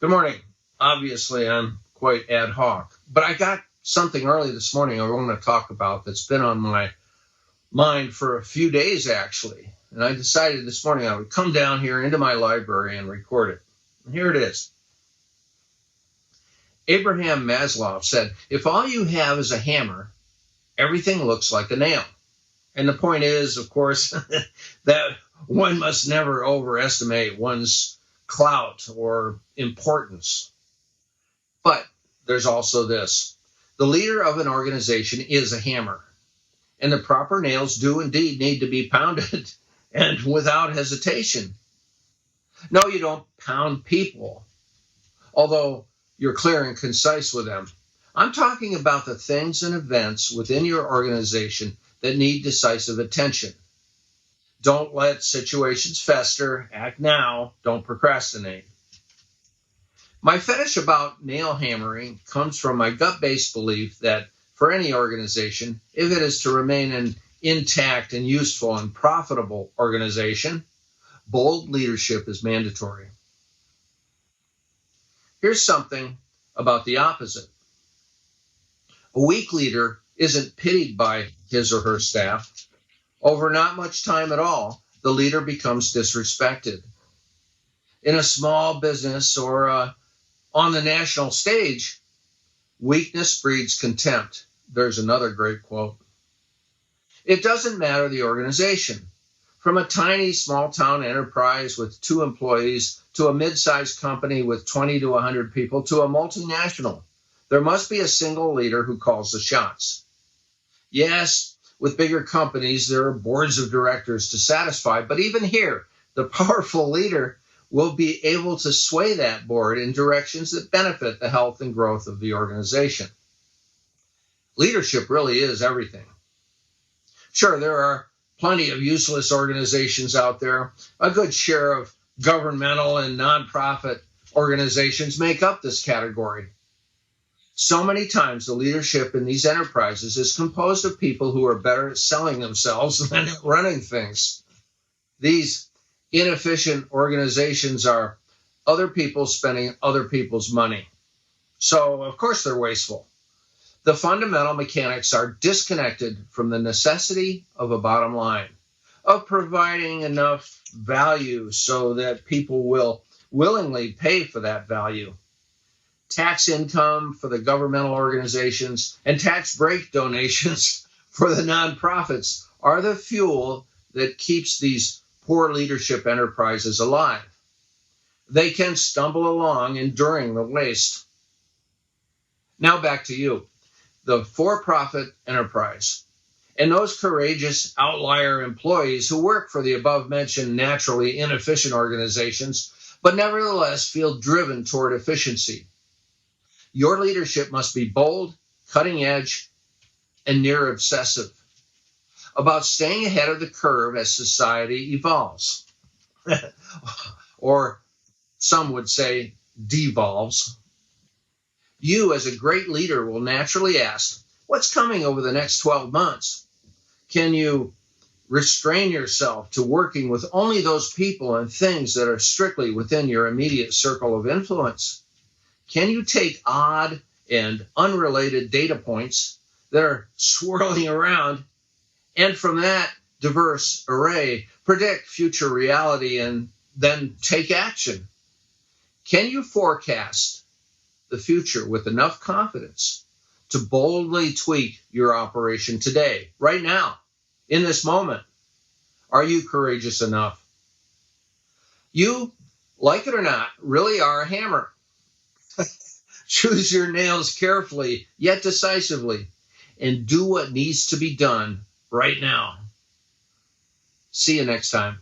Good morning. Obviously, I'm quite ad hoc, but I got something early this morning I want to talk about that's been on my mind for a few days, actually. And I decided this morning I would come down here into my library and record it. And here it is. Abraham Maslov said, if all you have is a hammer, everything looks like a nail. And the point is, of course, that one must never overestimate one's clout or importance. But there's also this. The leader of an organization is a hammer, and the proper nails do indeed need to be pounded, and without hesitation. No, you don't pound people, although you're clear and concise with them. I'm talking about the things and events within your organization that need decisive attention. Don't let situations fester. Act now. Don't procrastinate. My fetish about nail hammering comes from my gut-based belief that for any organization, if it is to remain an intact and useful and profitable organization, bold leadership is mandatory. Here's something about the opposite. A weak leader isn't pitied by his or her staff. Over not much time at all, the leader becomes disrespected. In a small business or on the national stage, weakness breeds contempt. There's another great quote. It doesn't matter the organization. From a tiny small-town enterprise with 2 employees to a mid-sized company with 20 to 100 people to a multinational, there must be a single leader who calls the shots. Yes, with bigger companies, there are boards of directors to satisfy, but even here, the powerful leader will be able to sway that board in directions that benefit the health and growth of the organization. Leadership really is everything. Sure, there are plenty of useless organizations out there. A good share of governmental and nonprofit organizations make up this category. So many times the leadership in these enterprises is composed of people who are better at selling themselves than at running things. These inefficient organizations are other people spending other people's money. So, of course, they're wasteful. The fundamental mechanics are disconnected from the necessity of a bottom line, of providing enough value so that people will willingly pay for that value. Tax income for the governmental organizations and tax break donations for the nonprofits are the fuel that keeps these poor leadership enterprises alive. They can stumble along enduring the waste. Now back to you, the for-profit enterprise, and those courageous outlier employees who work for the above-mentioned naturally inefficient organizations, but nevertheless feel driven toward efficiency. Your leadership must be bold, cutting edge, and near obsessive about staying ahead of the curve as society evolves. Or some would say devolves. You as a great leader will naturally ask, what's coming over the next 12 months? Can you restrain yourself to working with only those people and things that are strictly within your immediate circle of influence? Can you take odd and unrelated data points that are swirling around and from that diverse array predict future reality and then take action? Can you forecast the future with enough confidence to boldly tweak your operation today, right now, in this moment? Are you courageous enough? You, like it or not, really are a hammer. Choose your nails carefully, yet decisively, and do what needs to be done right now. See you next time.